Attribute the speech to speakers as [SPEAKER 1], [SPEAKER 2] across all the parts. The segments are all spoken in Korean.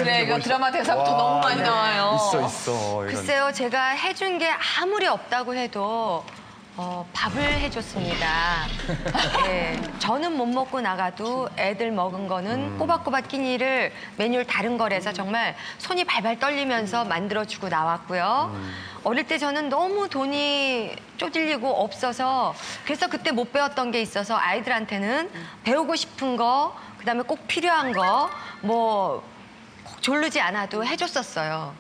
[SPEAKER 1] 그래, 이거 드라마 대사부터
[SPEAKER 2] 와,
[SPEAKER 1] 너무 많이 나와요.
[SPEAKER 2] 있어. 이런.
[SPEAKER 3] 글쎄요, 제가 해준 게 아무리 없다고 해도 밥을 해줬습니다. 예, 저는 못 먹고 나가도 애들 먹은 거는 꼬박꼬박 끼니를 메뉴를 다른 거래서 정말 손이 발발 떨리면서 만들어주고 나왔고요. 어릴 때 저는 너무 돈이 쪼들리고 없어서 그래서 그때 못 배웠던 게 있어서 아이들한테는 배우고 싶은 거, 그다음에 꼭 필요한 거, 뭐 꼭 졸르지 않아도 해줬었어요.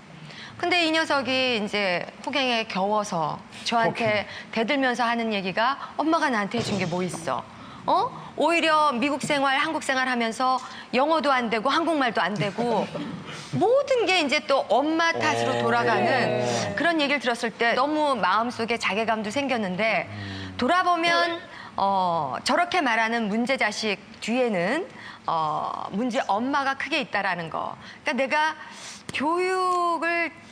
[SPEAKER 3] 근데 이 녀석이 이제 호갱에 겨워서 저한테 대들면서 하는 얘기가 엄마가 나한테 해준 게 뭐 있어? 오히려 미국 생활, 한국 생활 하면서 영어도 안 되고 한국말도 안 되고 모든 게 이제 또 엄마 탓으로 돌아가는 그런 얘기를 들었을 때 너무 마음속에 자괴감도 생겼는데 돌아보면 저렇게 말하는 문제 자식 뒤에는 문제 엄마가 크게 있다라는 거. 그러니까 내가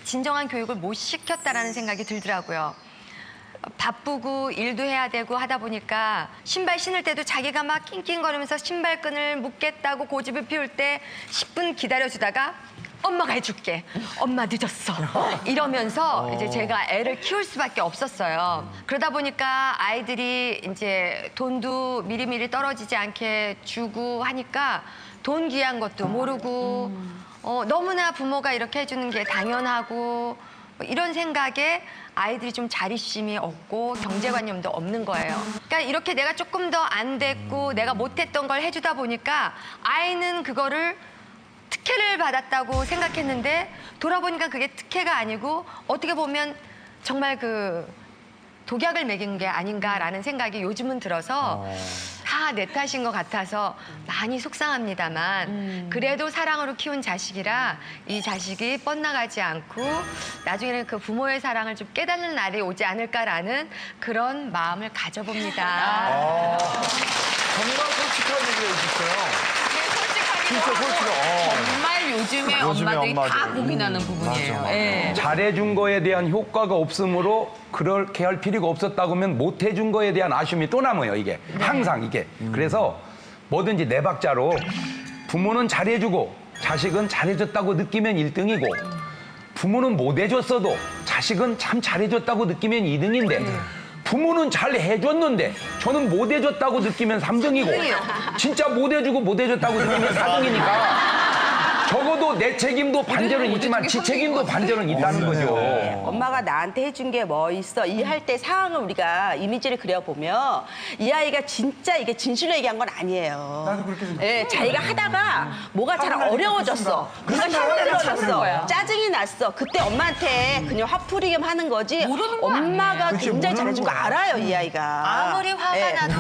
[SPEAKER 3] 진정한 교육을 못 시켰다라는 생각이 들더라고요. 바쁘고 일도 해야 되고 하다 보니까 신발 신을 때도 자기가 막 낑낑거리면서 신발끈을 묶겠다고 고집을 피울 때 10분 기다려주다가 엄마가 해줄게. 엄마 늦었어. 이러면서 이제 제가 애를 키울 수밖에 없었어요. 그러다 보니까 아이들이 이제 돈도 미리미리 떨어지지 않게 주고 하니까 돈 귀한 것도 모르고 너무나 부모가 이렇게 해주는 게 당연하고 이런 생각에 아이들이 좀 자립심이 없고 경제관념도 없는 거예요. 그러니까 이렇게 내가 조금 더 안 됐고 내가 못했던 걸 해주다 보니까 아이는 그거를 특혜를 받았다고 생각했는데 돌아보니까 그게 특혜가 아니고 어떻게 보면 정말 그 독약을 먹인 게 아닌가라는 생각이 요즘은 들어서 다 내 탓인 것 같아서 많이 속상합니다만 그래도 사랑으로 키운 자식이라 이 자식이 뻗나가지 않고 나중에는 그 부모의 사랑을 좀 깨닫는 날이 오지 않을까라는 그런 마음을 가져봅니다.
[SPEAKER 2] 정말 솔직한 얘기가 있었어요.
[SPEAKER 1] 진짜
[SPEAKER 2] 솔직해.
[SPEAKER 1] 정말 요즘에 엄마들이 다 고민하는 부분이에요.
[SPEAKER 2] 맞아.
[SPEAKER 1] 예.
[SPEAKER 4] 잘해준 거에 대한 효과가 없으므로 그렇게 할 필요가 없었다고 하면 못해준 거에 대한 아쉬움이 또 남아요, 이게. 항상 이게. 그래서 뭐든지 네 박자로 부모는 잘해주고 자식은 잘해줬다고 느끼면 1등이고 부모는 못해줬어도 자식은 참 잘해줬다고 느끼면 2등인데 부모는 잘 해줬는데 저는 못해줬다고 느끼면 3등이고 진짜 못해주고 못해줬다고 느끼면 4등이니까 적어도 내 책임도 반절은 있지만 지 책임도 반절은 있다는 거죠.
[SPEAKER 5] 엄마가 나한테 해준 게 뭐 있어 이 할 때 상황을 우리가 이미지를 그려보면 이 아이가 진짜 이게 진실로 얘기한 건 아니에요.
[SPEAKER 2] 나도 그렇게 생각해.
[SPEAKER 5] 예, 자기가 하다가 뭐가 잘 어려워졌어. 그러니까 힘들어졌어. 짜증이 났어. 그때 엄마한테 그냥 화풀이게 하는 거지. 엄마가
[SPEAKER 2] 그치,
[SPEAKER 5] 굉장히
[SPEAKER 2] 모르는
[SPEAKER 5] 잘해준 거
[SPEAKER 2] 거야.
[SPEAKER 5] 알아요, 이 아이가.
[SPEAKER 3] 아무리 화가
[SPEAKER 5] 예.
[SPEAKER 3] 나도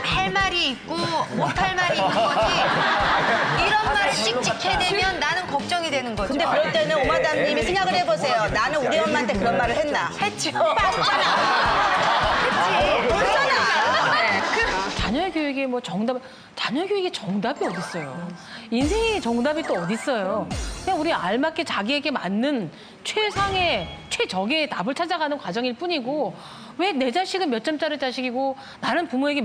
[SPEAKER 3] 할 말이 있고 못할 말이 있는 거지 이런 말을 찍찍해 대면 나는 걱정이 되는 거죠.
[SPEAKER 5] 근데 그럴 때는 오마담님이 생각을 해보세요. 나는 우리 엄마한테 그런 말을 했나?
[SPEAKER 3] 했지.
[SPEAKER 6] 자녀 교육이 뭐 자녀 교육의 정답이 어딨어요. 인생의 정답이 또 어딨어요. 그냥 우리 알맞게 자기에게 맞는 최적의 답을 찾아가는 과정일 뿐이고 왜 내 자식은 몇 점짜리 자식이고 나는 부모에게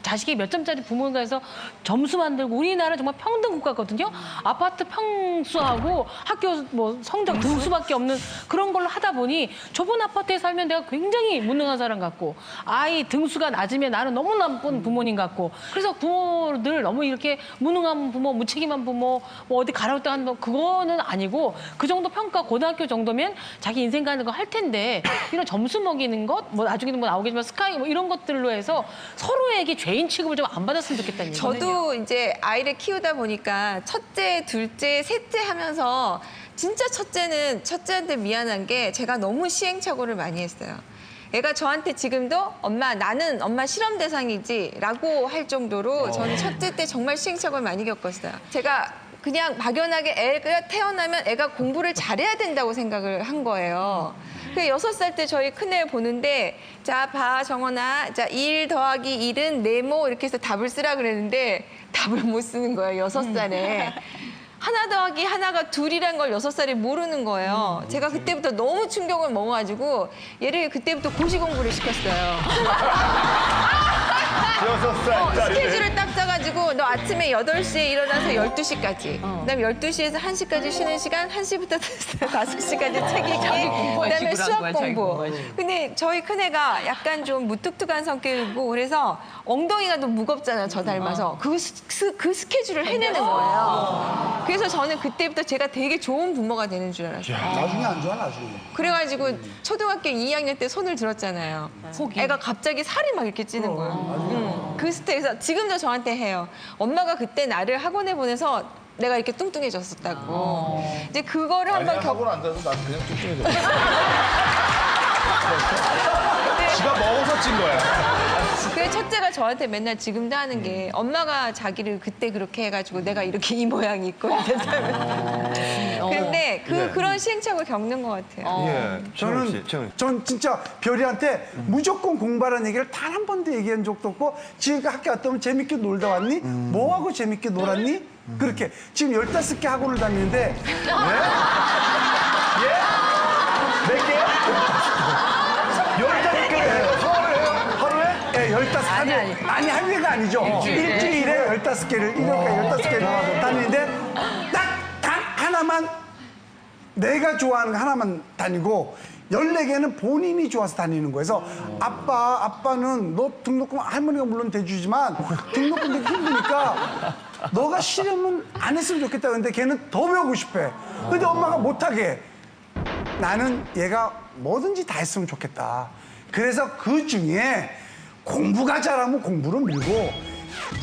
[SPEAKER 6] 자식이 몇 점짜리 부모인가 해서 점수 만들고 우리나라 정말 평등 국가거든요. 아파트 평수하고 학교 뭐 성적 등수밖에 없는 그런 걸로 하다 보니 좁은 아파트에 살면 내가 굉장히 무능한 사람 같고 아이 등수가 낮으면 나는 너무 나쁜 부모님 같고 그래서 부모들 너무 이렇게 무능한 부모, 무책임한 부모, 뭐 어디 가라앉다 하는 거 그거는 아니고 그 정도 평가 고등학교 정도면 자기 인생 가는 거 할 텐데 이런 점수 먹이는 것, 뭐 나중에는 뭐 나오겠지만 스카이 뭐 이런 것들로 해서 서로에게 죄인 취급을 좀 안 받았으면 좋겠다는 얘기거든요.
[SPEAKER 7] 저도 이제 아이를 키우다 보니까 첫째, 둘째, 셋째 하면서 진짜 첫째한테 미안한 게 제가 너무 시행착오를 많이 했어요. 애가 저한테 지금도 나는 엄마 실험 대상이지 라고 할 정도로 저는 첫째 때 정말 시행착오를 많이 겪었어요. 제가 그냥 막연하게 애가 태어나면 애가 공부를 잘해야 된다고 생각을 한 거예요. 그 6살 때 저희 큰애 보는데 자, 봐, 정원아. 자, 1 더하기 1은 네모 이렇게 해서 답을 쓰라 그랬는데 답을 못 쓰는 거예요, 6살에. 하나 더하기 하나가 둘이란 걸 6살에 모르는 거예요. 제가 그때부터 너무 충격을 먹어가지고 얘를 그때부터 고시 공부를 시켰어요.
[SPEAKER 2] 6살짜리.
[SPEAKER 7] 스케줄을 딱 짜가지고 그래가지고 너 아침에 8시에 일어나서 12시까지. 그다음에 12시에서 1시까지 쉬는 시간, 1시부터 5시까지 책 읽기. 그다음에 수학 공부. 근데 저희 큰애가 약간 좀 무뚝뚝한 성격이고 그래서 엉덩이가 너무 무겁잖아요. 저 닮아서. 그 스케줄을 해내는 거예요. 그래서 저는 그때부터 제가 되게 좋은 부모가 되는 줄 알았어요.
[SPEAKER 8] 나중에 안 좋아, 나중에.
[SPEAKER 7] 그래가지고 초등학교 2학년 때 손을 들었잖아요. 애가 갑자기 살이 막 이렇게 찌는 거예요. 그 스테이에서 지금도 저한테 해요. 엄마가 그때 나를 학원에 보내서 내가 이렇게 뚱뚱해졌었다고. 이제 그거를 한번
[SPEAKER 2] 학원 안 다녀도 난 그냥 뚱뚱해져. 지가 먹어서 찐 거야.
[SPEAKER 7] 그 첫째가 저한테 맨날 지금도 하는 게 엄마가 자기를 그때 그렇게 해가지고 내가 이렇게 이 모양이 있고 이랬다면. 그런데 그런 시행착오를 겪는 것 같아요.
[SPEAKER 2] 예.
[SPEAKER 8] 전 진짜 별이한테 무조건 공부하라는 얘기를 단 한 번도 얘기한 적도 없고 지금 학교 갔다 오면 재밌게 놀다 왔니? 뭐하고 재밌게 놀았니? 그렇게 지금 15개 학원을 다니는데
[SPEAKER 2] 몇 개? 15개를 하루에?
[SPEAKER 8] 네, 15개 아니 하루가 아니죠. 일주일에 15개를 1년간 15개를 다니는데 딱 단 하나만 내가 좋아하는 거 하나만 다니고 14개는 본인이 좋아서 다니는 거예요. 그래서 아빠는 너 등록금 할머니가 물론 대주지만 등록금 되기 힘드니까 너가 싫으면 안 했으면 좋겠다. 근데 걔는 더 배우고 싶어. 근데 엄마가 못하게 해. 나는 얘가 뭐든지 다 했으면 좋겠다. 그래서 그 중에 공부가 잘하면 공부를 밀고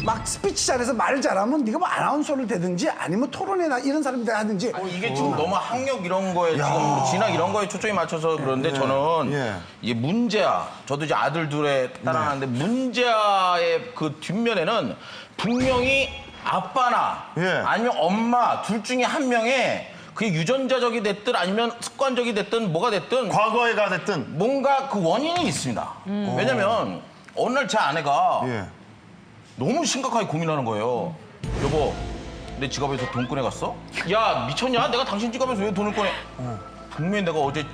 [SPEAKER 8] 막 스피치 잘해서 말을 잘하면 네가 뭐 아나운서를 되든지 아니면 토론회나 이런 사람이 하든지.
[SPEAKER 9] 이게 지금 너무 학력 이런 거에 지금 진학 이런 거에 초점이 맞춰서 그런데 저는 이 문제아, 저도 이제 아들 둘에 따라하는데 문제아의 그 뒷면에는 분명히 아빠나 아니면 엄마 둘 중에 한 명의 그게 유전자적이 됐든 아니면 습관적이 됐든 뭐가 됐든
[SPEAKER 2] 과거에가 됐든
[SPEAKER 9] 뭔가 그 원인이 있습니다. 왜냐면 어느 날 제 아내가 너무 심각하게 고민하는 거예요. 여보, 내 지갑에서 돈 꺼내갔어? 야, 미쳤냐? 내가 당신 지갑에서 왜 돈을 꺼내? 분명히 내가 어제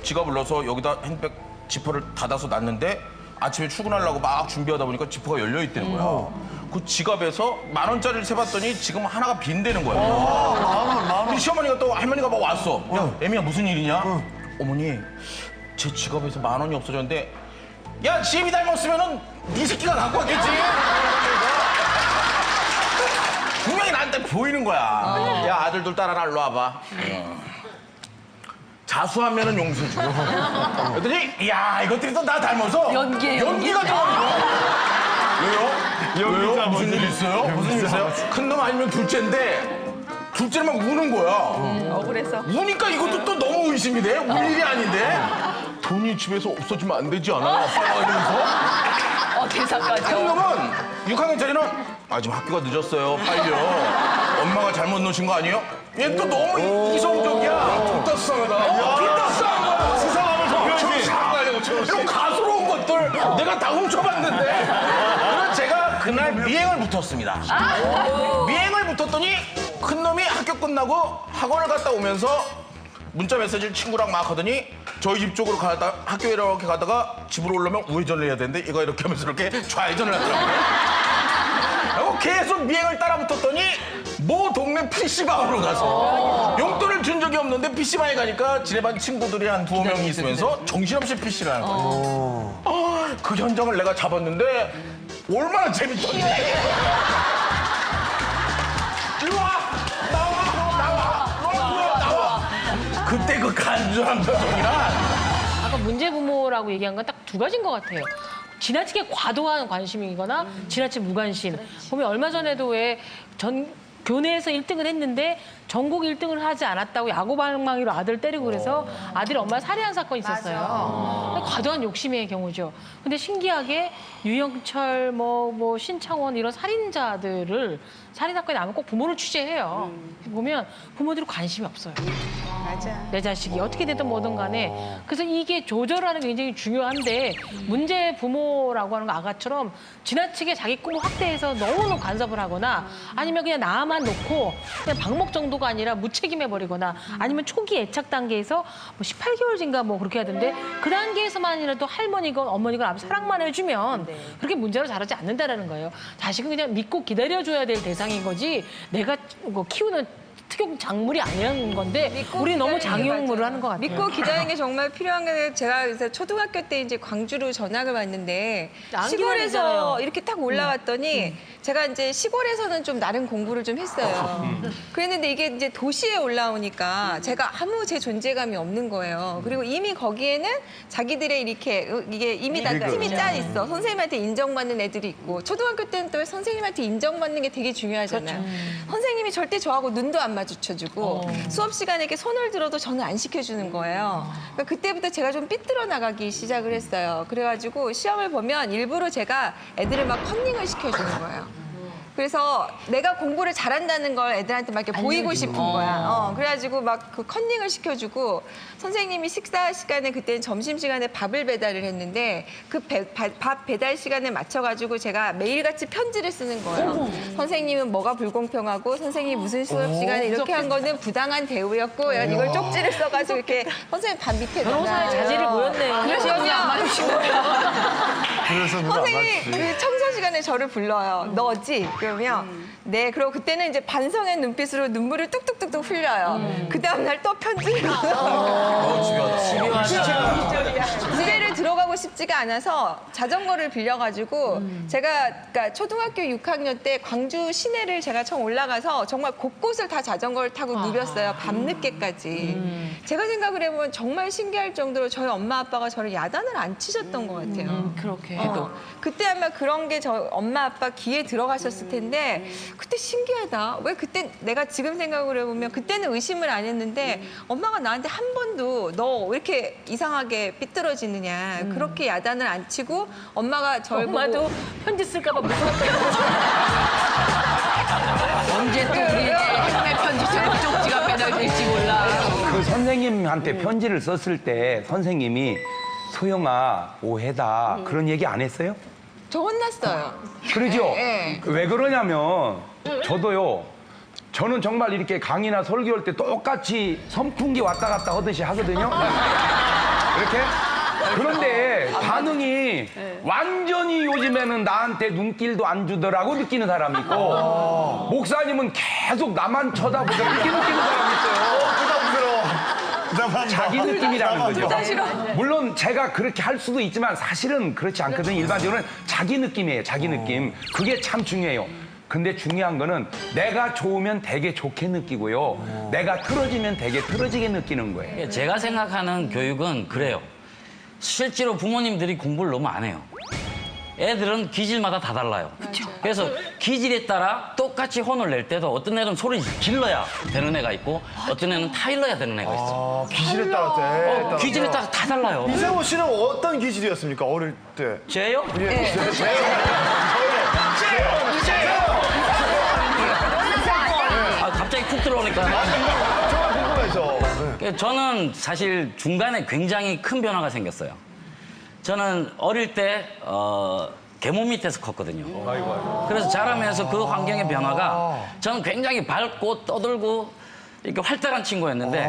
[SPEAKER 9] 지갑을 넣어서 여기다 핸드백 지퍼를 닫아서 놨는데 아침에 출근하려고 막 준비하다 보니까 지퍼가 열려있다는 거야. 그 지갑에서 10,000원짜리를 세봤더니 지금 하나가 빈대는 거야. 근데 시어머니가 또 할머니가 막 왔어. 야, 애미야 무슨 일이냐? 어머니, 제 지갑에서 10,000원이 없어졌는데 야, 지혜미 닮았으면은 네 새끼가 갖고 왔겠지? 분명히 나한테 보이는 거야. 야, 아들들 따라라, 일로 와봐. 자수하면은 용서해주고. 그랬더니, 야, 이것들이 또 나 닮아서 연기가 좀. 왜요? 무슨 일 있어요? 무슨 일 있어요? 큰 놈 아니면 둘째인데 둘째는 막 우는 거야.
[SPEAKER 7] 억울해서.
[SPEAKER 9] 우니까 이것도 또 너무 의심이 돼. 울 일이 아닌데. 돈이 집에서 없어지면 안 되지 않아? 아빠가 이러면서.
[SPEAKER 1] 대사까지.
[SPEAKER 9] 큰 놈은 6학년짜리는 지금 학교가 늦었어요. 빨리요. 엄마가 잘못 놓으신 거 아니에요? 얘 또 너무 이성적이야. 둘다 수상하다. 둘다 수상한 거야.
[SPEAKER 2] 수상함을 좁혀야지.
[SPEAKER 9] 이런 가소로운 것들 내가 다 훔쳐봤는데. 그래서 제가 그날 미행을 붙었습니다. 미행을 붙었더니 큰 놈이 학교 끝나고 학원을 갔다 오면서 문자 메시지를 친구랑 막 하더니 저희 집 쪽으로 가다 학교에 이렇게 가다가 집으로 오려면 우회전을 해야 되는데 얘가 이렇게 하면서 이렇게 좌회전을 하더라고요. 그리고 계속 미행을 따라 붙었더니 모 동네 PC방으로 가서 용돈을 준 적이 없는데 PC방에 가니까 지네반 친구들이 한 2-5명이 있으면서 정신없이 PC를 하는 거예요. 그 현장을 내가 잡았는데 얼마나 재밌던지. 일로 와! 나와! 그때 그 간절한 표정이란
[SPEAKER 6] 아까 문제 부모라고 얘기한 건 딱 2가지인 것 같아요. 지나치게 과도한 관심이거나 지나치게 무관심. 보면 얼마 전에도 왜 교내에서 1등을 했는데 전국 1등을 하지 않았다고 야구방망이로 아들 때리고 그래서 아들이 엄마를 살해한 사건이 있었어요. 과도한 욕심의 경우죠. 근데 신기하게 유영철, 신창원 이런 살인 사건이 나면 꼭 부모를 취재해요. 보면 부모들이 관심이 없어요. 내 자식이 어떻게 되든 뭐든 간에. 그래서 이게 조절하는 게 굉장히 중요한데 문제 부모라고 하는 거 아가처럼 지나치게 자기 꿈을 확대해서 너무 간섭을 하거나 아니면 그냥 나만 놓고 그냥 방목 정도가 아니라 무책임해버리거나 아니면 초기 애착 단계에서 뭐 18개월인가 뭐 그렇게 하던데 그 단계에서만이라도 할머니건 어머니건 사랑만 해주면 그렇게 문제로 자라지 않는다라는 거예요. 자식은 그냥 믿고 기다려줘야 될 대상인 거지 내가 뭐 키우는 특용 작물이 아니라는 건데 우리 너무 장애용물을 하는 것 같아요.
[SPEAKER 7] 믿고 기다리는 게 정말 필요한 게 제가 그래서 초등학교 때 이제 광주로 전학을 왔는데
[SPEAKER 6] 안
[SPEAKER 7] 시골에서
[SPEAKER 6] 기다리잖아요.
[SPEAKER 7] 이렇게 딱 올라왔더니 제가 이제 시골에서는 좀 나름 공부를 좀 했어요. 그랬는데 이게 이제 도시에 올라오니까 제가 아무 제 존재감이 없는 거예요. 그리고 이미 거기에는 자기들의 이렇게 이게 이미 다 팀이 짜 있어. 선생님한테 인정받는 애들이 있고 초등학교 때는 또 선생님한테 인정받는 게 되게 중요하잖아요. 선생님이 절대 저하고 눈도 안 마주쳐주고 수업 시간에 이렇게 손을 들어도 저는 안 시켜주는 거예요. 그러니까 그때부터 제가 좀 삐뚤어 나가기 시작을 했어요. 그래가지고 시험을 보면 일부러 제가 애들을 막 컨닝을 시켜주는 거예요. 그래서 내가 공부를 잘한다는 걸 애들한테 막 이렇게 보이고 싶은 거야. 그래가지고 막 그 컨닝을 시켜주고 선생님이 식사 시간에 그때는 점심 시간에 밥을 배달을 했는데 그 밥 배달 시간에 맞춰가지고 제가 매일같이 편지를 쓰는 거예요. 선생님은 뭐가 불공평하고 선생님 무슨 수업 시간에 이렇게 한 거는 부당한 대우였고 이걸 쪽지를 써가지고 이렇게 선생님 밥 밑에다가
[SPEAKER 6] 변호사의 자질이 보였네요.
[SPEAKER 1] 그래서 언니 안 맞으신 거예요.
[SPEAKER 2] 그래서 누가 안
[SPEAKER 7] 선생님이
[SPEAKER 2] 맞지.
[SPEAKER 7] 그 청소 시간에 저를 불러요. 너지? 그러면 네. 그리고 그때는 이제 반성의 눈빛으로 눈물을 뚝뚝뚝뚝 흘려요. 그 다음날 또 편지를 집에를 들어가고 싶지가 않아서 자전거를 빌려가지고 제가 그러니까 초등학교 6학년 때 광주 시내를 제가 처음 올라가서 정말 곳곳을 다 자전거를 타고 누볐어요. 밤늦게까지. 제가 생각을 해보면 정말 신기할 정도로 저희 엄마 아빠가 저를 야단을 안 치셨던 것 같아요.
[SPEAKER 6] 그렇게.
[SPEAKER 7] 그때 아마 그런 게 저 엄마 아빠 귀에 들어가셨을 텐데 그때 신기하다. 왜 그때 내가 지금 생각을 해보면 그때는 의심을 안 했는데 엄마가 나한테 한 번도 너 왜 이렇게 이상하게 삐뚤어지느냐 그렇게 야단을 안 치고 엄마가 저를
[SPEAKER 6] 엄마도
[SPEAKER 7] 보고
[SPEAKER 6] 편지 쓸까 봐 무서웠어요.
[SPEAKER 1] 언제 또 우리에게 행운의 편지처럼 쪽지가 배달될지 몰라.
[SPEAKER 4] 그 선생님한테 편지를 썼을 때 선생님이 소영아 오해다 그런 얘기 안 했어요?
[SPEAKER 7] 저 혼났어요.
[SPEAKER 4] 그러죠?
[SPEAKER 7] 네,
[SPEAKER 4] 왜 그러냐면 저도요. 저는 정말 이렇게 강의나 설교할 때 똑같이 선풍기 왔다 갔다 하듯이 하거든요. 이렇게. 그런데 반응이 완전히 요즘에는 나한테 눈길도 안 주더라고 느끼는 사람이 있고 목사님은 계속 나만 쳐다보더라 이렇게 느끼는 사람이 있어요. 자기 느낌이라는 거죠. 물론 제가 그렇게 할 수도 있지만 사실은 그렇지 않거든요. 일반적으로는 자기 느낌이에요. 자기 느낌. 그게 참 중요해요. 근데 중요한 거는 내가 좋으면 되게 좋게 느끼고요. 내가 틀어지면 되게 틀어지게 느끼는 거예요.
[SPEAKER 10] 제가 생각하는 교육은 그래요. 실제로 부모님들이 공부를 너무 안 해요. 애들은 기질마다 다 달라요. 그래서 기질에 따라 똑같이 혼을 낼 때도 어떤 애는 소리 질러야 되는 애가 있고 어떤 애는 타일러야 되는 애가 있어.
[SPEAKER 2] 기질에 따라
[SPEAKER 10] 기질에 따라 다 달라요.
[SPEAKER 2] 이세호 씨는 어떤 기질이었습니까? 어릴 때.
[SPEAKER 10] 쟤요?
[SPEAKER 2] 예.
[SPEAKER 10] 갑자기 쿡 들어오니까.
[SPEAKER 2] 정말 궁금해서.
[SPEAKER 10] 저는 사실 중간에 굉장히 큰 변화가 생겼어요. 저는 어릴 때 계모 밑에서 컸거든요. 그래서 자라면서 그 환경의 변화가 저는 굉장히 밝고 떠들고 이렇게 활달한 친구였는데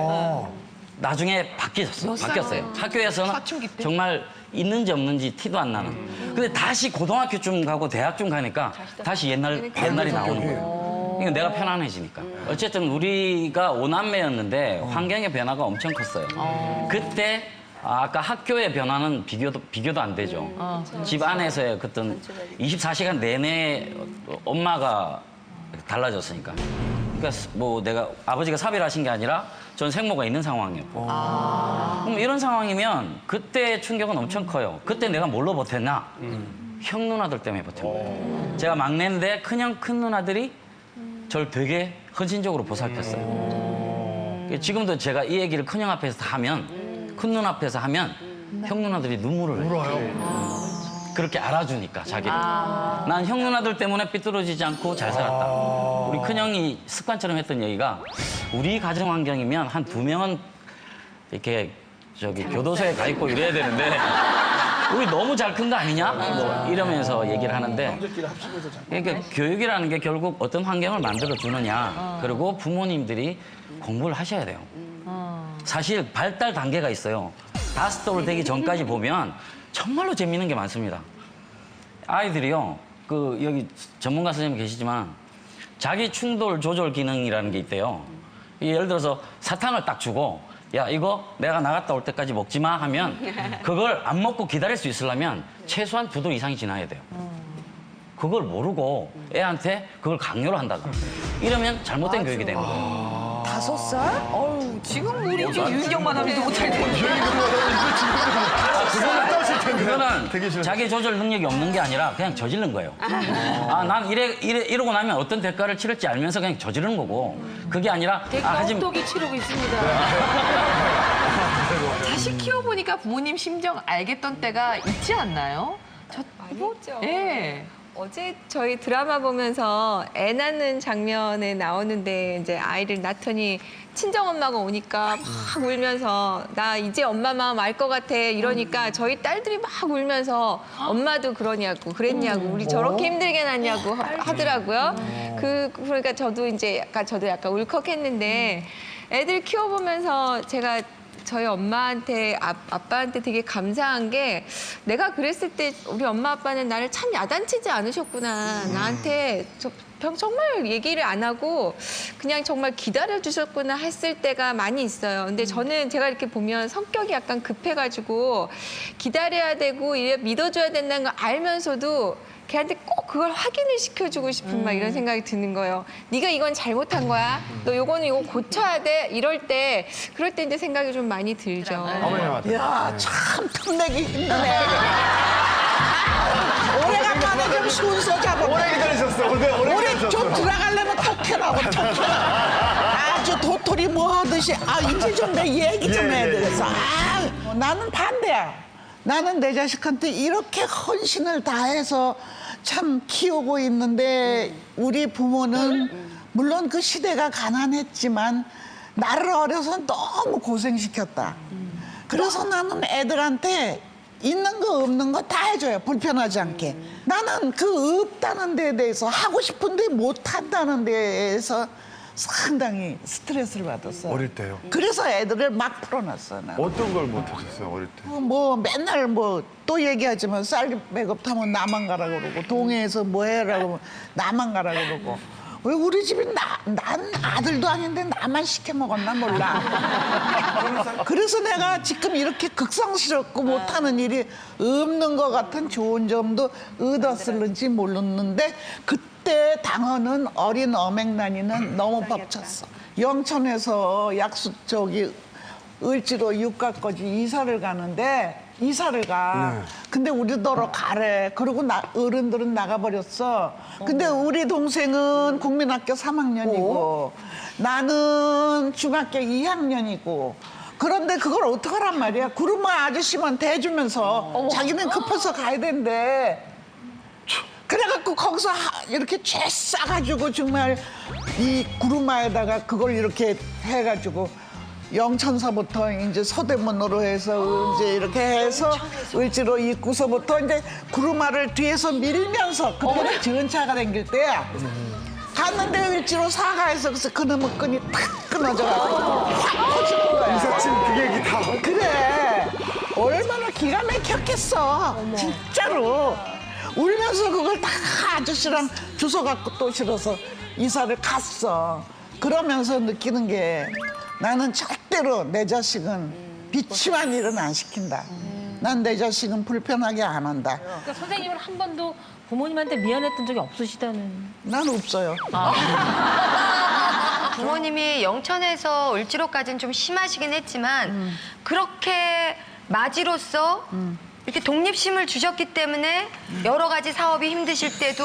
[SPEAKER 10] 나중에 바뀌었어요. 학교에서는 정말 있는지 없는지 티도 안 나는. 근데 다시 고등학교쯤 가고 대학쯤 가니까 다시 옛날이 나오는 거예요. 그러니까 내가 편안해지니까. 어쨌든 우리가 5남매였는데 환경의 변화가 엄청 컸어요. 그때 아까 학교의 변화는 비교도 안 되죠. 집 안에서의 어떤 24시간 내내 엄마가 달라졌으니까. 그러니까 뭐 내가 아버지가 사별하신 게 아니라 전 생모가 있는 상황이었고. 그럼 이런 상황이면 그때 충격은 엄청 커요. 그때 내가 뭘로 버텼나? 형 누나들 때문에 버틴 거예요. 제가 막내인데 큰형 큰 누나들이 저를 되게 헌신적으로 보살폈어요. 지금도 제가 이 얘기를 큰형 앞에서 다 하면 큰 누나 앞에서 하면 형 누나들이 눈물을 흘려요. 그렇게 알아주니까 자기를. 난 형 누나들 때문에 삐뚤어지지 않고 잘 살았다. 우리 큰형이 습관처럼 했던 얘기가 우리 가정 환경이면 한 2명은 이렇게 교도소에 가 있고 이래야 되는데 우리 너무 잘 큰 거 아니냐? 뭐 이러면서 얘기를 하는데 그러니까 교육이라는 게 결국 어떤 환경을 만들어 주느냐. 그리고 부모님들이 공부를 하셔야 돼요. 사실 발달 단계가 있어요. 5돌 되기 전까지 보면 정말로 재밌는 게 많습니다. 아이들이요, 여기 전문가 선생님 계시지만 자기 충돌 조절 기능이라는 게 있대요. 예를 들어서 사탕을 딱 주고 야, 이거 내가 나갔다 올 때까지 먹지 마 하면 그걸 안 먹고 기다릴 수 있으려면 최소한 2돌 이상이 지나야 돼요. 그걸 모르고 애한테 그걸 강요를 한다고. 이러면 잘못된 교육이 되는 거예요.
[SPEAKER 1] 5살? 어우, 지금 우리 집 유인경만 하면 못할 텐데.
[SPEAKER 10] 그거는 자기 조절 능력이 없는 게 아니라 그냥 저지른 거예요. 난 이러고 나면 어떤 대가를 치를지 알면서 그냥 저지르는 거고. 그게 아니라
[SPEAKER 6] 엉뚱이 치르고 있습니다.
[SPEAKER 1] 자식 키워보니까 부모님 심정 알겠던 때가 있지 않나요?
[SPEAKER 7] 많이 있죠.
[SPEAKER 1] 예.
[SPEAKER 7] 어제 저희 드라마 보면서 애 낳는 장면에 나오는데 이제 아이를 낳더니 친정엄마가 오니까 막 울면서 나 이제 엄마 마음 알 것 같아 이러니까 저희 딸들이 막 울면서 엄마도 그러냐고 그랬냐고 우리 저렇게 힘들게 낳냐고 하더라고요. 그러니까 저도 약간 울컥했는데 애들 키워보면서 제가 저희 엄마한테 아빠한테 되게 감사한 게 내가 그랬을 때 우리 엄마 아빠는 나를 참 야단치지 않으셨구나. 나한테 정말 얘기를 안 하고 그냥 정말 기다려주셨구나 했을 때가 많이 있어요. 근데 저는 제가 이렇게 보면 성격이 약간 급해가지고 기다려야 되고 믿어줘야 된다는 걸 알면서도 걔한테 꼭 그걸 확인을 시켜주고 싶은 막 이런 생각이 드는 거예요. 네가 이건 잘못한 거야. 너 요거는 이거 고쳐야 돼. 그럴 때 이제 생각이 좀 많이 들죠.
[SPEAKER 2] 어머님한테.
[SPEAKER 11] 야, 참 탐내기 힘드네. 오래간만에 좀 순서 잡아.
[SPEAKER 2] 오래 기다리셨어. 오래
[SPEAKER 11] 좀
[SPEAKER 2] 기다리셨어.
[SPEAKER 11] 들어가려면 턱해라고 턱해. 아주 도토리 뭐 하듯이 이제 좀 내 얘기 좀 해야 되겠어. 나는 반대야. 나는 내 자식한테 이렇게 헌신을 다해서 참 키우고 있는데 우리 부모는 물론 그 시대가 가난했지만 나를 어려서 너무 고생시켰다. 그래서 나는 애들한테 있는 거 없는 거 다 해줘요. 불편하지 않게. 나는 그 없다는 데에 대해서 하고 싶은데 못한다는 데에서 상당히 스트레스를 받았어요.
[SPEAKER 2] 어릴 때요?
[SPEAKER 11] 그래서 애들을 막 풀어놨어. 나는.
[SPEAKER 2] 어떤 걸 못하셨어요, 어릴 때?
[SPEAKER 11] 뭐 맨날 뭐 또 얘기하지만 쌀 백업 타면 나만 가라 그러고 동해에서 뭐 해라 그러면 나만 가라 그러고 왜 우리 집이 난 아들도 아닌데 나만 시켜 먹었나 몰라. 그래서 내가 지금 이렇게 극성스럽고 못하는 일이 없는 것 같은 좋은 점도 얻었을는지 몰랐는데 그때 당하는 어린 어맹난이는 너무 벅찼어. 영천에서 을지로 육가까지 이사를 가는데 이사를 가.
[SPEAKER 2] 네.
[SPEAKER 11] 근데 우리더러 가래. 그리고 어른들은 나가버렸어. 근데 우리 동생은 국민학교 3학년이고 나는 중학교 2학년이고 그런데 그걸 어떡하란 말이야. 구르마 아저씨만 대주면서 자기는 급해서 가야 된대. 그래갖고 거기서 이렇게 죄 싸가지고 정말 이 구르마에다가 그걸 이렇게 해가지고 영천서부터 이제 서대문으로 해서 이제 이렇게 해서 을지로 입구서부터 이제 구르마를 뒤에서 밀면서 그때는 전차가 댕길 때야. 갔는데 을지로 사가에서 그래서 그놈의 끈이 탁 끊어져가지고 확 퍼지는 거야.
[SPEAKER 2] 이사친 그 얘기 다.
[SPEAKER 11] 그래. 얼마나 기가 막혔겠어. 진짜로. 울면서 그걸 다 아저씨랑 주워 갖고 또 실어서 이사를 갔어. 그러면서 느끼는 게 나는 절대로 내 자식은 비참한 일은 안 시킨다. 난 내 자식은 불편하게 안 한다.
[SPEAKER 6] 그러니까 선생님은 한 번도 부모님한테 미안했던 적이 없으시다는.
[SPEAKER 11] 난 없어요.
[SPEAKER 3] 부모님이 영천에서 을지로까지는 좀 심하시긴 했지만 그렇게 마지로서 이렇게 독립심을 주셨기 때문에 여러 가지 사업이 힘드실 때도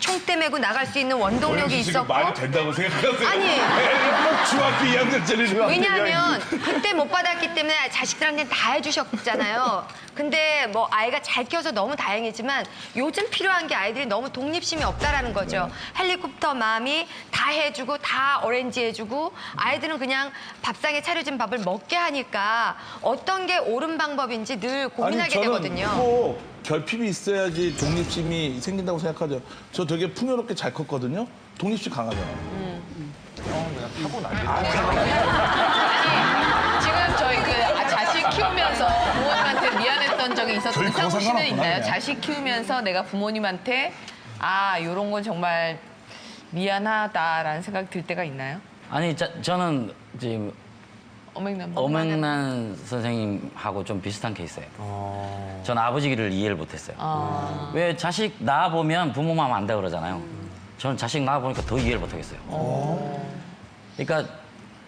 [SPEAKER 3] 총대 메고 나갈 수 있는 원동력이 있었고
[SPEAKER 2] 말이 된다고 생각하세요?
[SPEAKER 3] 아니.
[SPEAKER 2] 애가 중학교 2학년짜리
[SPEAKER 3] 왜냐하면 그때 못 받았기 때문에 자식들한테 다 해주셨잖아요. 근데 뭐 아이가 잘 키워서 너무 다행이지만 요즘 필요한 게 아이들이 너무 독립심이 없다라는 거죠. 헬리콥터 마음이 다 해주고 다 어렌지 해주고 아이들은 그냥 밥상에 차려진 밥을 먹게 하니까 어떤 게 옳은 방법인지 늘 고민하게 되거든요.
[SPEAKER 9] 꼭 결핍이 있어야지 독립심이 생긴다고 생각하죠. 저 되게 풍요롭게 잘 컸거든요. 독립심 강하잖아요.
[SPEAKER 1] 지금 저희 자식 키우면서 부모님한테 미안했던 적이 있었던 상우 씨는 있나요? 자식 키우면서 내가 부모님한테 이런 건 정말 미안하다라는 생각이 들 때가 있나요?
[SPEAKER 10] 아니 저는 지금
[SPEAKER 1] 어맹난
[SPEAKER 10] 선생님하고 좀 비슷한 케이스예요. 저는 아버지를 이해를 못했어요. 왜 자식 낳아보면 부모 마음 안다 그러잖아요. 저는 자식 낳아보니까 더 이해를 못하겠어요. 그러니까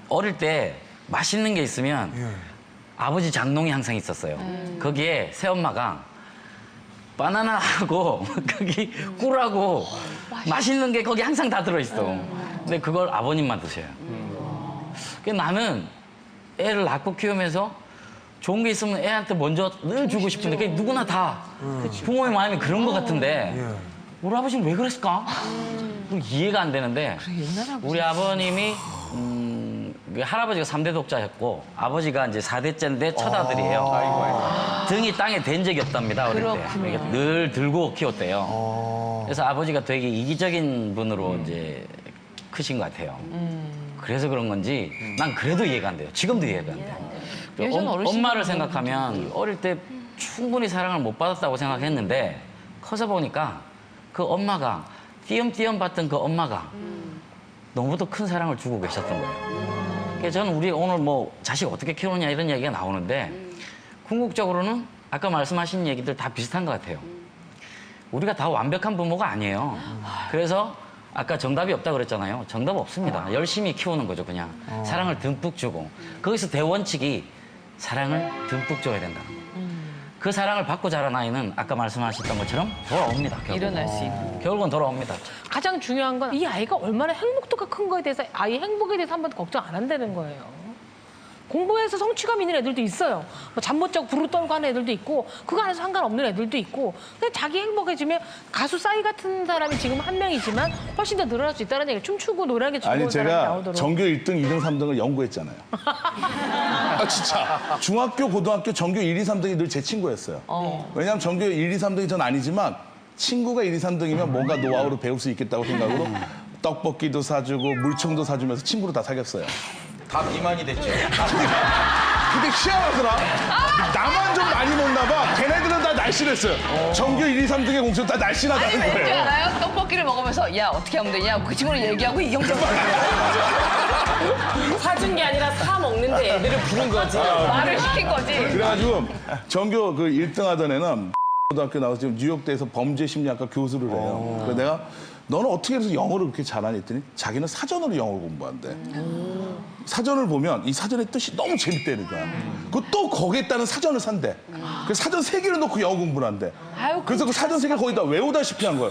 [SPEAKER 10] 어릴 때 맛있는 게 있으면 아버지 장롱이 항상 있었어요. 거기에 새엄마가 바나나하고 거기 꿀하고 맛있는 게 거기 항상 다 들어있어. 근데 그걸 아버님만 드셔요. 그러니까 나는 애를 낳고 키우면서 좋은 게 있으면 애한테 먼저 늘 주고 싶은데 그게 누구나 다 부모의 마음이 그런 것 같은데 우리 아버지는 왜 그랬을까? 이해가 안 되는데 우리 아버님이 할아버지가 3대 독자였고 아버지가 이제 4대째인데 첫 아들이에요. 등이 땅에 댄 적이 없답니다. 어릴 때. 그러니까 늘 들고 키웠대요. 그래서 아버지가 되게 이기적인 분으로 이제 크신 것 같아요. 그래서 그런 건지 난 그래도 이해가 안 돼요. 지금도 이해가 안 돼요. 엄마를 생각하면 어릴 때 충분히 사랑을 못 받았다고 생각했는데 커서 보니까 그 엄마가 띄엄띄엄 받던 그 엄마가 너무도 큰 사랑을 주고 계셨던 거예요. 그래서 저는 우리 오늘 뭐 자식 어떻게 키우느냐 이런 얘기가 나오는데 궁극적으로는 아까 말씀하신 얘기들 다 비슷한 것 같아요. 우리가 다 완벽한 부모가 아니에요. 그래서 아까 정답이 없다 그랬잖아요. 정답 없습니다. 열심히 키우는 거죠, 그냥. 사랑을 듬뿍 주고. 거기서 대원칙이 사랑을 듬뿍 줘야 된다. 그 사랑을 받고 자란 아이는 아까 말씀하셨던 것처럼 돌아옵니다. 결국.
[SPEAKER 1] 일어날 수 있고.
[SPEAKER 10] 결국은 돌아옵니다.
[SPEAKER 6] 가장 중요한 건 이 아이가 얼마나 행복도가 큰 거에 대해서 아이 행복에 대해서 한 번도 걱정 안 한다는 거예요. 공부해서 성취감 있는 애들도 있어요. 뭐 잠 못 자고 부르 떨고 하는 애들도 있고 그거 안에서 상관없는 애들도 있고 근데 자기 행복해지면 가수 싸이 같은 사람이 지금 한 명이지만 훨씬 더 늘어날 수 있다는 얘기를 춤추고 노래하는 게 즐거운
[SPEAKER 9] 아니
[SPEAKER 6] 사람이
[SPEAKER 9] 제가
[SPEAKER 6] 나오도록.
[SPEAKER 9] 전교 1등, 2등, 3등을 연구했잖아요. 아 진짜. 중학교, 고등학교 전교 1, 2, 3등이 늘 제 친구였어요. 왜냐하면 전교 1, 2, 3등이 전 아니지만 친구가 1, 2, 3등이면 뭔가 노하우를 배울 수 있겠다고 생각으로 떡볶이도 사주고 물총도 사주면서 친구로 다 사귀었어요. 다 비만이 됐죠. 근데 희한하더라. 나만 좀 많이 먹나 봐. 걔네들은 다 날씬했어요. 전교 1, 2, 3등의 공천 다 날씬하다는
[SPEAKER 1] 왠지
[SPEAKER 9] 거예요.
[SPEAKER 1] 알아요? 떡볶이를 먹으면서 야 어떻게 하면 되냐 그 친구랑 얘기하고 이경정
[SPEAKER 6] 사준 게 아니라 사 먹는데 애들을 부른 거지.
[SPEAKER 1] 말을 시킨 거지.
[SPEAKER 9] 그래가지고 전교 그 1등 하던 애는 고등학교 나와서 지금 뉴욕대에서 범죄심리학과 교수를 해요. 그래서 내가 너는 어떻게 해서 영어를 그렇게 잘하니 했더니 자기는 사전으로 영어를 공부한대. 사전을 보면 이 사전의 뜻이 너무 재밌다는 거야. 또 거기에 따른 사전을 산대. 그래서 사전 3개를 놓고 영어 공부를 한대. 그래서 그 사전 3개를 거의 다 외우다시피 한 거야.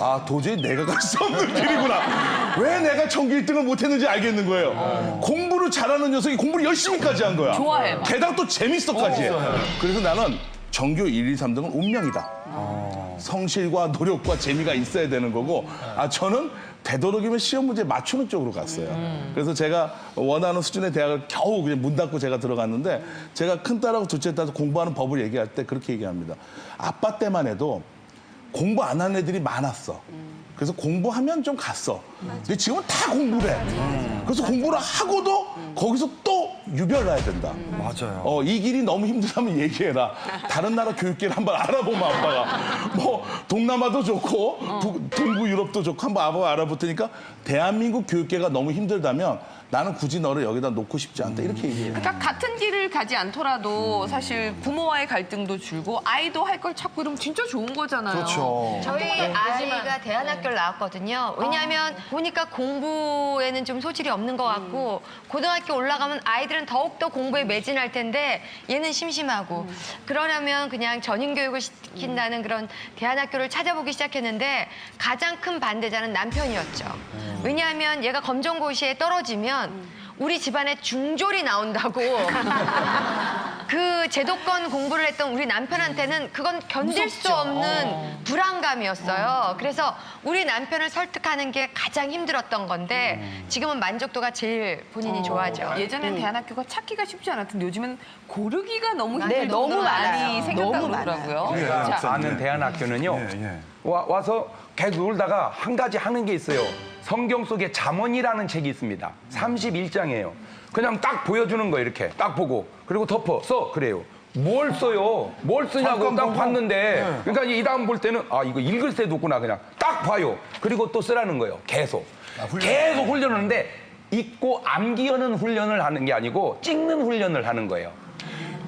[SPEAKER 9] 아 도저히 내가 갈 수 없는 길이구나. 왜 내가 전교 1등을 못했는지 알겠는 거예요. 공부를 잘하는 녀석이 공부를 열심히까지 한 거야.
[SPEAKER 1] 좋아해, 막.
[SPEAKER 9] 게다가 또 재밌어까지 해. 그래서 나는 전교 1, 2, 3등은 운명이다. 성실과 노력과 재미가 있어야 되는 거고 저는 되도록이면 시험 문제 맞추는 쪽으로 갔어요. 그래서 제가 원하는 수준의 대학을 겨우 그냥 문 닫고 제가 들어갔는데 제가 큰딸하고 둘째 딸도 공부하는 법을 얘기할 때 그렇게 얘기합니다. 아빠 때만 해도 공부 안 하는 애들이 많았어. 그래서 공부하면 좀 갔어. 근데 지금은 다 공부를 해. 그래서 공부를 하고도 거기서 또 유별나야 된다.
[SPEAKER 2] 맞아요.
[SPEAKER 9] 이 길이 너무 힘들다면 얘기해라. 다른 나라 교육계를 한번 알아보면 아빠가. 뭐 동남아도 좋고 동부 유럽도 좋고 한번 아빠가 알아볼 테니까 대한민국 교육계가 너무 힘들다면 나는 굳이 너를 여기다 놓고 싶지 않다. 이렇게 얘기해요.
[SPEAKER 1] 그러니까 같은 길을 가지 않더라도 사실 부모와의 갈등도 줄고 아이도 할 걸 찾고 이러면 진짜 좋은 거잖아요.
[SPEAKER 2] 그렇죠.
[SPEAKER 3] 저희 아이가 대안학교를 나왔거든요. 왜냐하면 보니까 공부에는 좀 소질이 없는 것 같고 고등학교 올라가면 아이들 아이들은 더욱더 공부에 매진할 텐데 얘는 심심하고 그러려면 그냥 전인교육을 시킨다는 그런 대안학교를 찾아보기 시작했는데 가장 큰 반대자는 남편이었죠. 왜냐하면 얘가 검정고시에 떨어지면 우리 집안에 중졸이 나온다고 그 제도권 공부를 했던 우리 남편한테는 그건 견딜 수 없는 불안감이었어요. 그래서 우리 남편을 설득하는 게 가장 힘들었던 건데 지금은 만족도가 제일 본인이 좋아하죠.
[SPEAKER 1] 예전엔 대안학교가 찾기가 쉽지 않았는데 요즘은 고르기가 너무
[SPEAKER 3] 네,
[SPEAKER 1] 힘들
[SPEAKER 3] 너무
[SPEAKER 1] 정도로 많이
[SPEAKER 3] 많아요.
[SPEAKER 1] 생겼다고
[SPEAKER 3] 너무
[SPEAKER 1] 그러더라고요.
[SPEAKER 4] 제가 아는 대안학교는요. 와서 계속 놀다가 한 가지 하는 게 있어요. 성경 속에 잠언이라는 책이 있습니다. 31장이에요. 그냥 딱 보여주는 거예요. 이렇게 딱 보고 그리고 덮어 써 그래요. 뭘 써요? 뭘 쓰냐고 딱 봤는데 그러니까 이 다음 볼 때는 아 이거 읽을 새도 없구나 그냥 딱 봐요. 그리고 또 쓰라는 거예요. 계속 계속 훈련을 하는데 읽고 암기하는 훈련을 하는 게 아니고 찍는 훈련을 하는 거예요.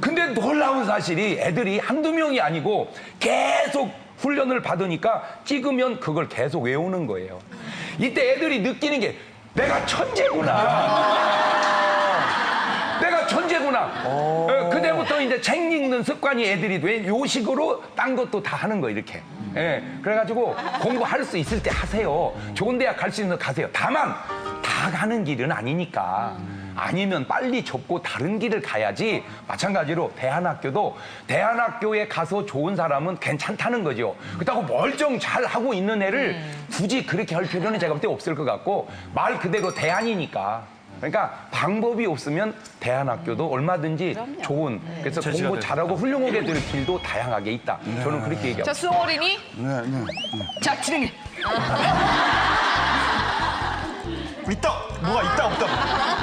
[SPEAKER 4] 근데 놀라운 사실이 애들이 한두 명이 아니고 계속 훈련을 받으니까 찍으면 그걸 계속 외우는 거예요. 이때 애들이 느끼는 게 내가 천재구나. 내가 천재구나. 그때부터 이제 책 읽는 습관이 애들이 돼. 요 식으로 딴 것도 다 하는 거예요, 이렇게. 예, 그래가지고 공부할 수 있을 때 하세요. 좋은 대학 갈 수 있는 데 가세요. 다만 다 가는 길은 아니니까. 아니면 빨리 접고 다른 길을 가야지. 마찬가지로 대안학교도 대안학교에 가서 좋은 사람은 괜찮다는 거죠. 그렇다고 멀쩡 잘 하고 있는 애를 굳이 그렇게 할 필요는 제가 볼 때 없을 것 같고 말 그대로 대안이니까. 그러니까 방법이 없으면 대안학교도 얼마든지 좋은 그래서 공부 잘하고 훌륭하게 될 길도 다양하게 있다. 저는 그렇게 얘기합니다.
[SPEAKER 1] 자, 수홍 어린이. 자, 진행해.
[SPEAKER 12] 있다 뭐가 있다 없다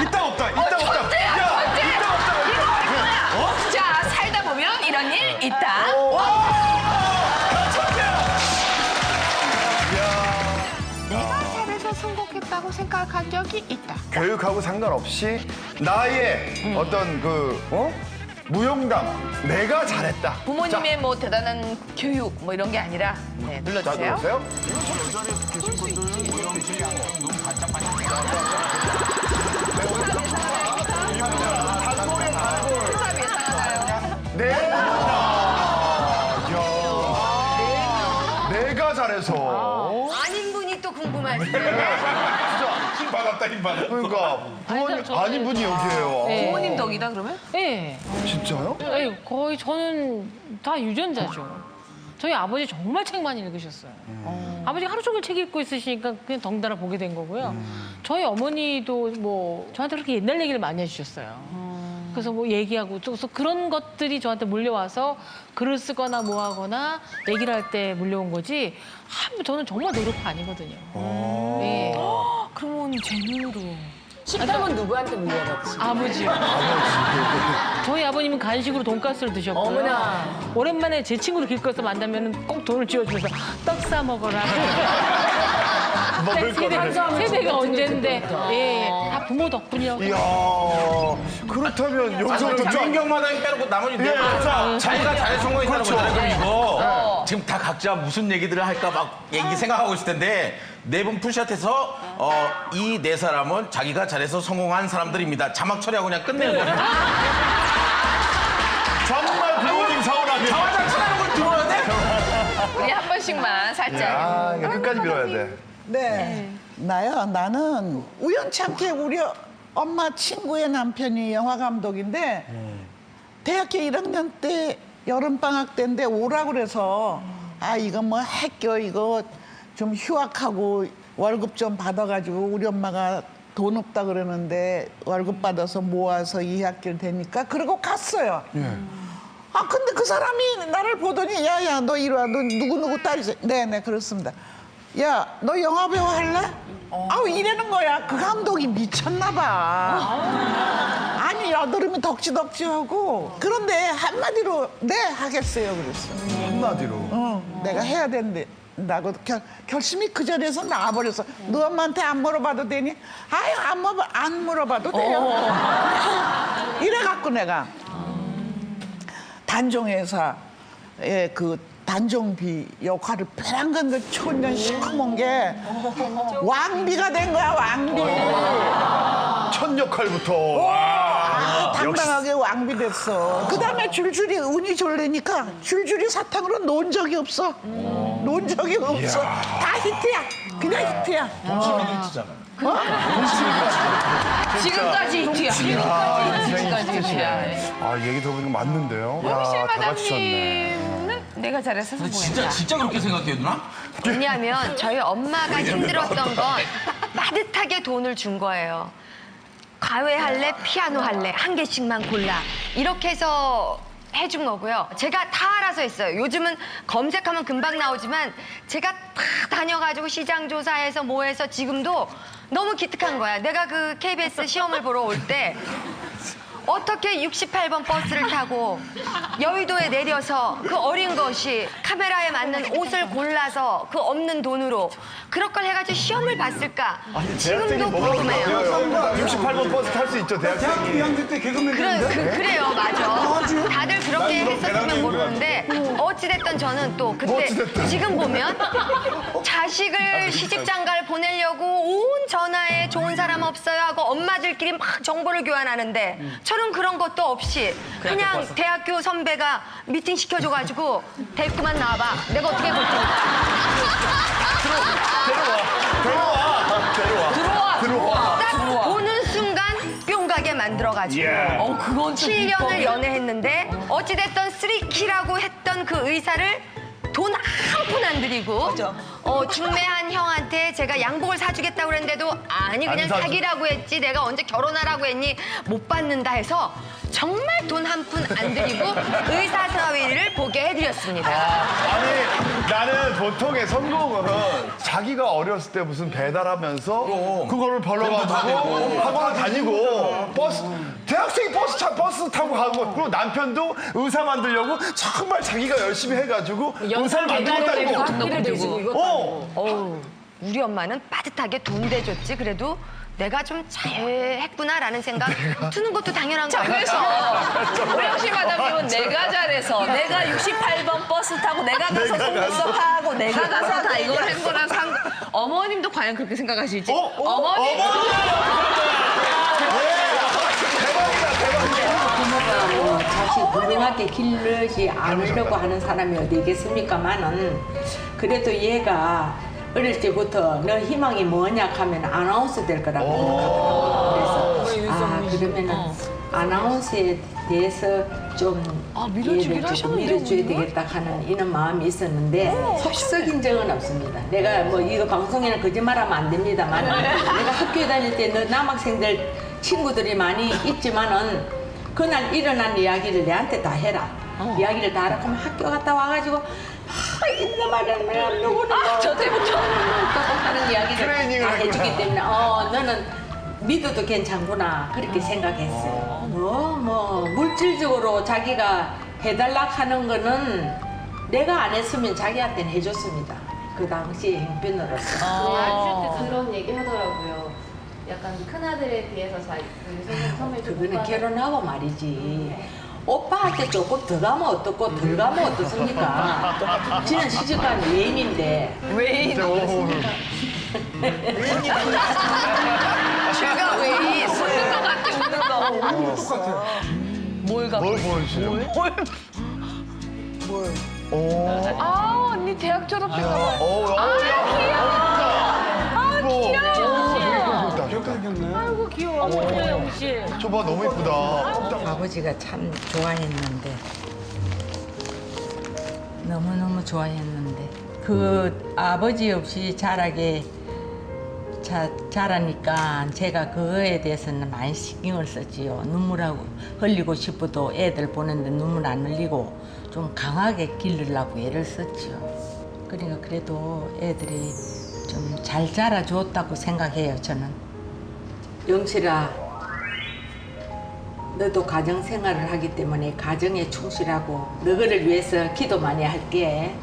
[SPEAKER 12] 있다 없다 있다 없다
[SPEAKER 1] 천재야, 천재.
[SPEAKER 12] 있다 없다
[SPEAKER 1] 이거 자, 살다 보면 이런 일 있다.
[SPEAKER 13] 내가 잘해서 성공했다고 생각한 적이 있다.
[SPEAKER 12] 교육하고 상관없이 나의 어떤 무용담 내가 잘했다.
[SPEAKER 1] 부모님의 뭐 대단한 교육 뭐 이런 게 아니라 네,
[SPEAKER 12] 자
[SPEAKER 1] 눌러주세요.
[SPEAKER 12] 들어보세요. 내가 잘해서
[SPEAKER 3] 아닌 분이 또 궁금하시네.
[SPEAKER 2] 힘 받았다, 힘 받았다.
[SPEAKER 12] 그러니까 부모님 아닌 분이 여기에요.
[SPEAKER 6] 네.
[SPEAKER 1] 부모님 덕이다 그러면?
[SPEAKER 6] 네.
[SPEAKER 12] 진짜요?
[SPEAKER 6] 네, 거의 저는 다 유전자죠. 저희 아버지 정말 책 많이 읽으셨어요. 아버지가 하루 종일 책 읽고 있으시니까 그냥 덩달아 보게 된 거고요. 저희 어머니도 뭐 저한테 그렇게 옛날 얘기를 많이 해주셨어요. 그래서 뭐 얘기하고 그래서 그런 것들이 저한테 물려와서 글을 쓰거나 뭐 하거나 얘기를 할 때 물려온 거지 저는 정말 노력파 아니거든요. 네.
[SPEAKER 1] 그러면 제 눈으로.
[SPEAKER 5] 식당은 누구한테 물려받으신 거예요?
[SPEAKER 6] 아버지요. 저희 아버님은 간식으로 돈가스를 드셨고요.
[SPEAKER 5] 어머나.
[SPEAKER 6] 오랜만에 제 친구를 길거리에서 만나면 꼭 돈을 쥐어주면서 떡 사 먹어라.
[SPEAKER 12] 먹을 거를.
[SPEAKER 6] 세대가 언젠데 예, 다 부모 덕분이라고.
[SPEAKER 12] 이야 그렇다면 여기서부터
[SPEAKER 9] 주인공마다 빼놓고 나머지 네 명. 자기가 잘해서 성공했다는 거잖아요. 그럼 이거 지금 다 각자 무슨 얘기들을 할까 막 얘기 생각하고 있을 텐데 네 분 풀샷해서 이 네 사람은 자기가 잘해서 성공한 사람들입니다. 자막 처리하고 그냥 끝내는 거예요.
[SPEAKER 12] 정말 부모님 서운하게.
[SPEAKER 9] 자화장 치라는 걸 들어야 돼?
[SPEAKER 1] 우리 한 번씩만 살짝.
[SPEAKER 12] 아 이거 끝까지 밀어야 돼.
[SPEAKER 11] 네. 나는 우연찮게 우리 엄마 친구의 남편이 영화 감독인데 대학교 1학년 때 여름방학 때인데 오라고 그래서 아 이거 뭐 학교 이거 좀 휴학하고 월급 좀 받아가지고 우리 엄마가 돈 없다 그러는데 월급 받아서 모아서 2학기를 되니까 그러고 갔어요. 아 근데 그 사람이 나를 보더니 야야 너 이리 와 너 누구누구 딸이지? 네네 그렇습니다. 야 너 영화 배우 할래? 아우 이러는 거야. 그 감독이 미쳤나 봐. 아니 여드름이 덕지덕지하고 그런데 한마디로 네 하겠어요 그랬어.
[SPEAKER 12] 한마디로.
[SPEAKER 11] 내가 해야 된다고 결심이 그 자리에서 나와버렸어. 너 엄마한테 안 물어봐도 되니? 아유 안 물어봐도 돼요. 이래갖고 내가 단종회사에 그 단종비 역할을 벼랑간 그 촌년 시커먼 게 왕비가 된 거야 왕비.
[SPEAKER 12] 첫 역할부터.
[SPEAKER 11] 당당하게 왕비됐어. 그다음에 줄줄이 운이 졸리니까 줄줄이 사탕으로 놓은 적이 없어. 놓은 적이 없어. 다 히트야. 그냥 히트야.
[SPEAKER 1] 지금까지 히트야. 지금까지 히트야.
[SPEAKER 2] 아, 얘기 들어보니까 맞는데요.
[SPEAKER 1] 홍실
[SPEAKER 2] 다 갖추셨네.
[SPEAKER 1] 마담님은 내가 잘해서 성공했다.
[SPEAKER 9] 진짜 그렇게 생각해요, 누나?
[SPEAKER 3] 왜냐하면 저희 엄마가 힘들었던 건 빠듯하게 돈을 준 거예요. 과외 할래, 피아노 할래, 한 개씩만 골라. 이렇게 해서 해준 거고요. 제가 다 알아서 했어요. 요즘은 검색하면 금방 나오지만 제가 다 다녀가지고 시장 조사해서 뭐 해서 지금도 너무 기특한 거야. 내가 그 KBS 시험을 보러 올 때 어떻게 68번 버스를 타고 여의도에 내려서 그 어린 것이 카메라에 맞는 옷을 골라서 그 없는 돈으로 그럴 걸 해가지고 시험을 봤을까? 지금도 궁금해요.
[SPEAKER 2] 68번 버스 탈 수 있죠, 대학생.
[SPEAKER 8] 대학교 2학년 때 개그맨 됐는데?
[SPEAKER 3] 그래요, 맞아. 다들 그렇게 했었으면 모르는데 어찌됐든 저는 또 그때 지금 보면 자식을 시집장가를 보내려고 온 전화에 좋은 사람 없어요 하고 엄마들끼리 막 정보를 교환하는데 저는 그런 것도 없이 그냥 대학교 선배가 미팅 시켜줘가지고 데리고만 나와봐. 내가 어떻게 볼 테니까. 딱 보는 순간 뿅 가게 만들어가지고
[SPEAKER 1] 그건 좀
[SPEAKER 3] 7년을 연애했는데 어찌됐든 쓰리키라고 했던 그 의사를 돈 한 푼 안 드리고 중매한 형한테 제가 양복을 사주겠다고 그랬는데도 아니 그냥 사기라고 했지 내가 언제 결혼하라고 했니 못 받는다 해서 정말 돈 한 푼 안 드리고 의사 사위를 보게 해드렸습니다.
[SPEAKER 2] 아니, 나는 보통의 성공은 자기가 어렸을 때 무슨 배달하면서 그거를 벌러가지고 학원을 다니고 대학생이 버스 타고 가고 그리고 남편도 의사 만들려고 정말 자기가 열심히 해가지고 의사를 만들었다고.
[SPEAKER 3] 우리 엄마는 빠듯하게 돈 대줬지 그래도 내가 좀 잘했구나라는 생각 드는 것도 당연한 거 아니에요?
[SPEAKER 1] 그래서 오영실 마담님은 내가 잘해서 내가 68번 버스 타고 내가 가서 속눈썹하고 내가 가서 다 이걸 한 거랑 어머님도 과연 그렇게 생각하실지? 어머님!
[SPEAKER 14] 부모가 자식 건강하게 기르지 않으려고 하는 사람이 어디 있겠습니까만은 그래도 얘가 어릴 때부터 너 희망이 뭐냐 하면 아나운서 될 거라고 생각하거든요. 그래서 그러면은 아나운서에 대해서 좀 얘를 좀 밀어줘야 되겠다 하는 이런 마음이 있었는데 속 썩인 적은 없습니다. 내가 뭐 이거 방송에는 거짓말하면 안 됩니다만 내가 학교에 다닐 때 너 남학생들 친구들이 많이 있지만은 그날 일어난 이야기를 내한테 다 해라. 이야기를 다 하라 하면 학교 갔다 와가지고 있는 말은 누구는
[SPEAKER 1] 저 때부터
[SPEAKER 14] 하는 이야기를 다 해주기 때문에 너는 믿어도 괜찮구나 그렇게 생각했어요. 뭐 물질적으로 자기가 해달라 하는 거는 내가 안 했으면 자기한테는 해줬습니다. 그 당시 형편으로서.
[SPEAKER 15] 그런 얘기 하더라고요. 약간 큰아들에 비해서 선물 좀
[SPEAKER 14] 그거는 결혼하고 말이지. 오빠한테 조금 더 가면 어떻고 덜 가면 어떻습니까? 지는 시집간 외인인데.
[SPEAKER 1] 외인? 제가 외인 웃는 것 같아 웃는 거.
[SPEAKER 8] 똑같아.
[SPEAKER 1] 뭘
[SPEAKER 2] 보여주세요?
[SPEAKER 1] 언니 대학 졸업했나 봐요.
[SPEAKER 8] 귀엽게 생겼네.
[SPEAKER 6] 아이고 귀여워. 어머니 씨.
[SPEAKER 2] 저봐 너무 예쁘다.
[SPEAKER 14] 아버지가 참 좋아했는데 너무너무 좋아했는데 그 아버지 없이 자라니까 제가 그거에 대해서는 많이 신경을 썼지요. 눈물하고 흘리고 싶어도 애들 보는데 눈물 안 흘리고 좀 강하게 기르려고 애를 썼지요. 그러니까 그래도 애들이 좀 잘 자라줬다고 생각해요, 저는. 영실아, 너도 가정생활을 하기 때문에 가정에 충실하고 너희를 위해서 기도 많이 할게.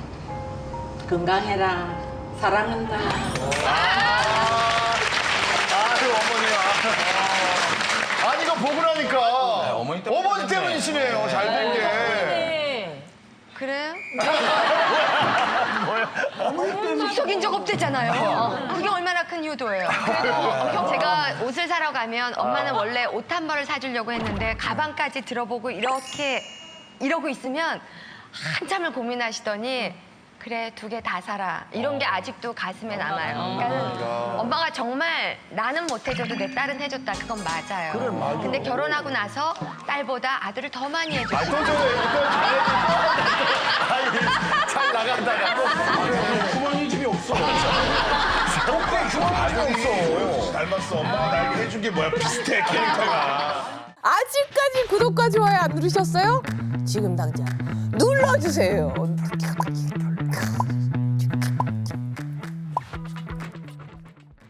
[SPEAKER 14] 건강해라. 사랑한다.
[SPEAKER 2] 아유, 어머니야. 아니, 이거 보고 나니까 어머니 때문이시네요. 잘 된 게.
[SPEAKER 3] 그래요?
[SPEAKER 2] 뭐야?
[SPEAKER 3] 속인 적 없대잖아요. 그게 얼마나 큰 효도예요. 그래도 제가 옷을 사러 가면 엄마는 원래 옷 한 벌을 사주려고 했는데 가방까지 들어보고 이렇게 이러고 있으면 한참을 고민하시더니 그래 2개 다 사라 이런 게 아직도 가슴에 남아요. 그러니까 엄마가 정말 나는 못 해줘도 내 딸은 해줬다 그건 맞아요.
[SPEAKER 2] 그래, 맞아.
[SPEAKER 3] 근데 결혼하고 나서 딸보다 아들을 더 많이 해줬어요.
[SPEAKER 2] 또 잘 나간다가.
[SPEAKER 9] 부모님 집이 없어.
[SPEAKER 2] 그때 주머니 집이 없어. 닮았어. 엄마가 나에게 해준 게 뭐야? 비슷해, 캐릭터가.
[SPEAKER 16] 아직까지 구독과 좋아요 안 누르셨어요? 지금 당장 눌러주세요.